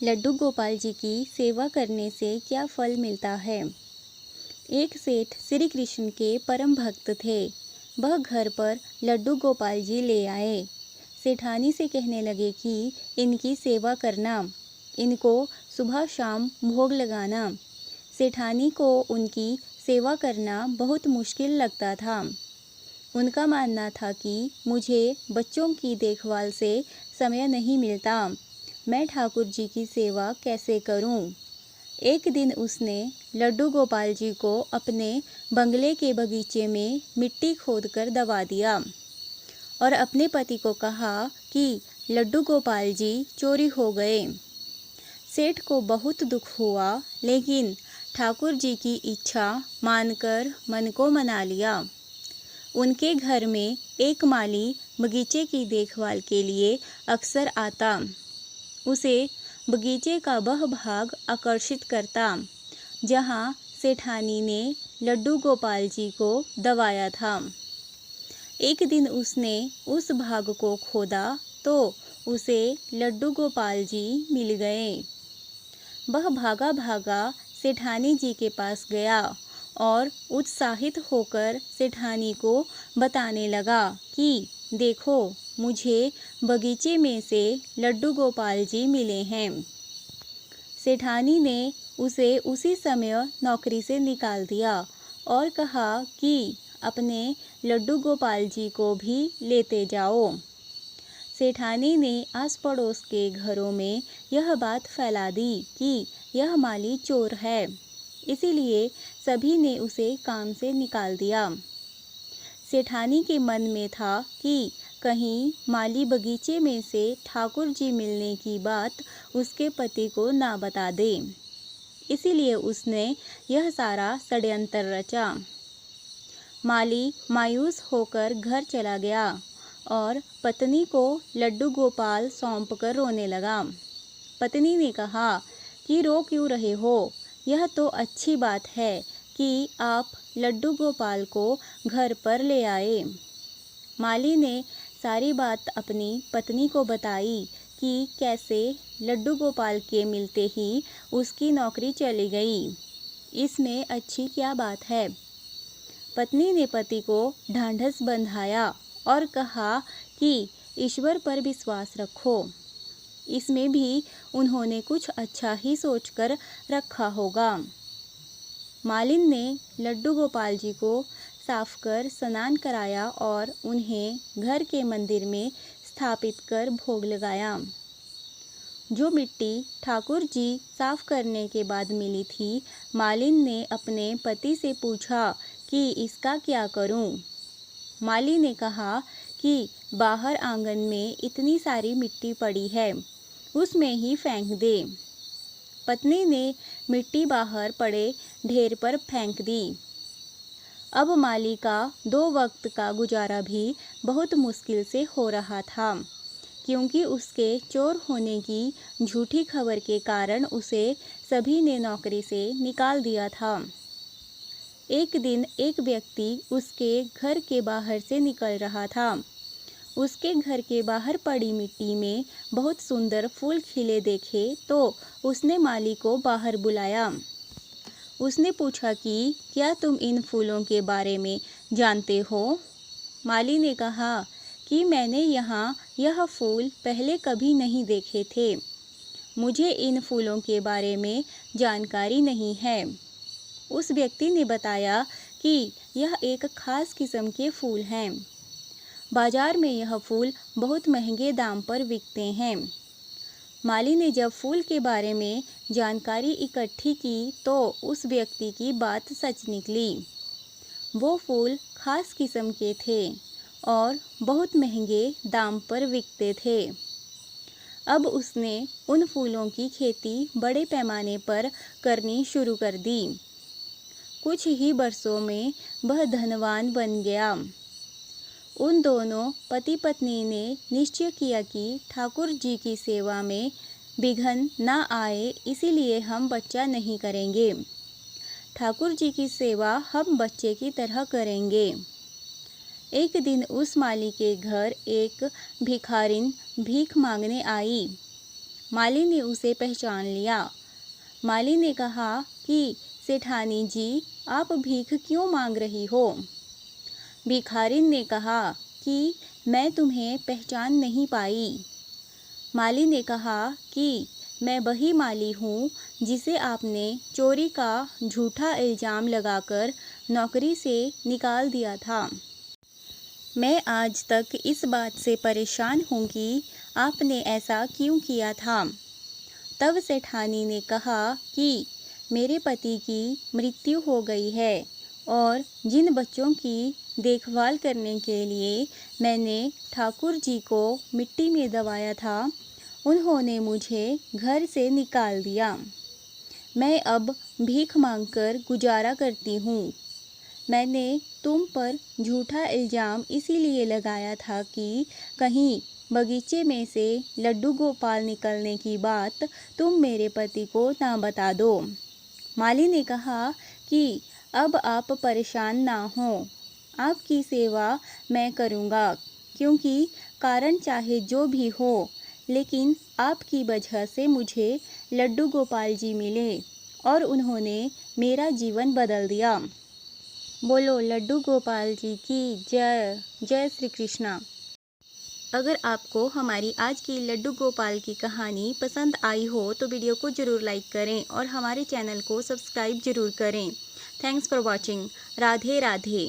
लड्डू गोपाल जी की सेवा करने से क्या फल मिलता है। एक सेठ श्री कृष्ण के परम भक्त थे। वह घर पर लड्डू गोपाल जी ले आए। सेठानी से कहने लगे कि इनकी सेवा करना, इनको सुबह शाम भोग लगाना। सेठानी को उनकी सेवा करना बहुत मुश्किल लगता था। उनका मानना था कि मुझे बच्चों की देखभाल से समय नहीं मिलता, मैं ठाकुर जी की सेवा कैसे करूं। एक दिन उसने लड्डू गोपाल जी को अपने बंगले के बगीचे में मिट्टी खोदकर दबा दिया और अपने पति को कहा कि लड्डू गोपाल जी चोरी हो गए। सेठ को बहुत दुख हुआ, लेकिन ठाकुर जी की इच्छा मानकर मन को मना लिया। उनके घर में एक माली बगीचे की देखभाल के लिए अक्सर आता। उसे बगीचे का वह भाग आकर्षित करता जहाँ सेठानी ने लड्डू गोपाल जी को दबाया था। एक दिन उसने उस भाग को खोदा तो उसे लड्डू गोपाल जी मिल गए। वह भागा भागा सेठानी जी के पास गया और उत्साहित होकर सेठानी को बताने लगा कि देखो, मुझे बगीचे में से लड्डू गोपाल जी मिले हैं। सेठानी ने उसे उसी समय नौकरी से निकाल दिया और कहा कि अपने लड्डू गोपाल जी को भी लेते जाओ। सेठानी ने आस पड़ोस के घरों में यह बात फैला दी कि यह माली चोर है, इसीलिए सभी ने उसे काम से निकाल दिया। सेठानी के मन में था कि कहीं माली बगीचे में से ठाकुर जी मिलने की बात उसके पति को ना बता दे, इसीलिए उसने यह सारा षड्यंत्र रचा। माली मायूस होकर घर चला गया और पत्नी को लड्डू गोपाल सौंपकर रोने लगा। पत्नी ने कहा कि रो क्यों रहे हो, यह तो अच्छी बात है कि आप लड्डू गोपाल को घर पर ले आए। माली ने सारी बात अपनी पत्नी को बताई कि कैसे लड्डू गोपाल के मिलते ही उसकी नौकरी चली गई। इसमें अच्छी क्या बात है। पत्नी ने पति को ढांढस बंधाया और कहा कि ईश्वर पर विश्वास रखो, इसमें भी उन्होंने कुछ अच्छा ही सोचकर रखा होगा। मालिन ने लड्डू गोपाल जी को साफ कर स्नान कराया और उन्हें घर के मंदिर में स्थापित कर भोग लगाया। जो मिट्टी ठाकुर जी साफ करने के बाद मिली थी, मालिन ने अपने पति से पूछा कि इसका क्या करूं। माली ने कहा कि बाहर आंगन में इतनी सारी मिट्टी पड़ी है, उसमें ही फेंक दे। पत्नी ने मिट्टी बाहर पड़े ढेर पर फेंक दी। अब माली का 2 वक्त का गुजारा भी बहुत मुश्किल से हो रहा था, क्योंकि उसके चोर होने की झूठी खबर के कारण उसे सभी ने नौकरी से निकाल दिया था। एक दिन एक व्यक्ति उसके घर के बाहर से निकल रहा था। उसके घर के बाहर पड़ी मिट्टी में बहुत सुंदर फूल खिले देखे तो उसने माली को बाहर बुलाया। उसने पूछा कि क्या तुम इन फूलों के बारे में जानते हो। माली ने कहा कि मैंने यहाँ यह फूल पहले कभी नहीं देखे थे, मुझे इन फूलों के बारे में जानकारी नहीं है। उस व्यक्ति ने बताया कि यह एक खास किस्म के फूल हैं। बाजार में यह फूल बहुत महंगे दाम पर बिकते हैं। माली ने जब फूल के बारे में जानकारी इकट्ठी की तो उस व्यक्ति की बात सच निकली। वो फूल खास किस्म के थे और बहुत महंगे दाम पर बिकते थे। अब उसने उन फूलों की खेती बड़े पैमाने पर करनी शुरू कर दी। कुछ ही वर्षों में वह धनवान बन गया। उन दोनों पति पत्नी ने निश्चय किया कि ठाकुर जी की सेवा में विघ्न न आए, इसीलिए हम बच्चा नहीं करेंगे। ठाकुर जी की सेवा हम बच्चे की तरह करेंगे। एक दिन उस माली के घर एक भिखारिन भीख मांगने आई। माली ने उसे पहचान लिया। माली ने कहा कि सेठानी जी, आप भीख क्यों मांग रही हो? भिखारिन ने कहा कि मैं तुम्हें पहचान नहीं पाई। माली ने कहा कि मैं वही माली हूँ जिसे आपने चोरी का झूठा इल्ज़ाम लगाकर नौकरी से निकाल दिया था। मैं आज तक इस बात से परेशान हूँ कि आपने ऐसा क्यों किया था। तब सेठानी ने कहा कि मेरे पति की मृत्यु हो गई है और जिन बच्चों की देखभाल करने के लिए मैंने ठाकुर जी को मिट्टी में दबाया था, उन्होंने मुझे घर से निकाल दिया। मैं अब भीख मांगकर गुजारा करती हूँ। मैंने तुम पर झूठा इल्ज़ाम इसीलिए लगाया था कि कहीं बगीचे में से लड्डू गोपाल निकलने की बात तुम मेरे पति को ना बता दो। माली ने कहा कि अब आप परेशान ना हो, आपकी सेवा मैं करूँगा, क्योंकि कारण चाहे जो भी हो, लेकिन आपकी वजह से मुझे लड्डू गोपाल जी मिले और उन्होंने मेरा जीवन बदल दिया। बोलो लड्डू गोपाल जी की जय। जय श्री कृष्णा। अगर आपको हमारी आज की लड्डू गोपाल की कहानी पसंद आई हो तो वीडियो को ज़रूर लाइक करें और हमारे चैनल को सब्सक्राइब ज़रूर करें। Thanks for watching. Radhe Radhe.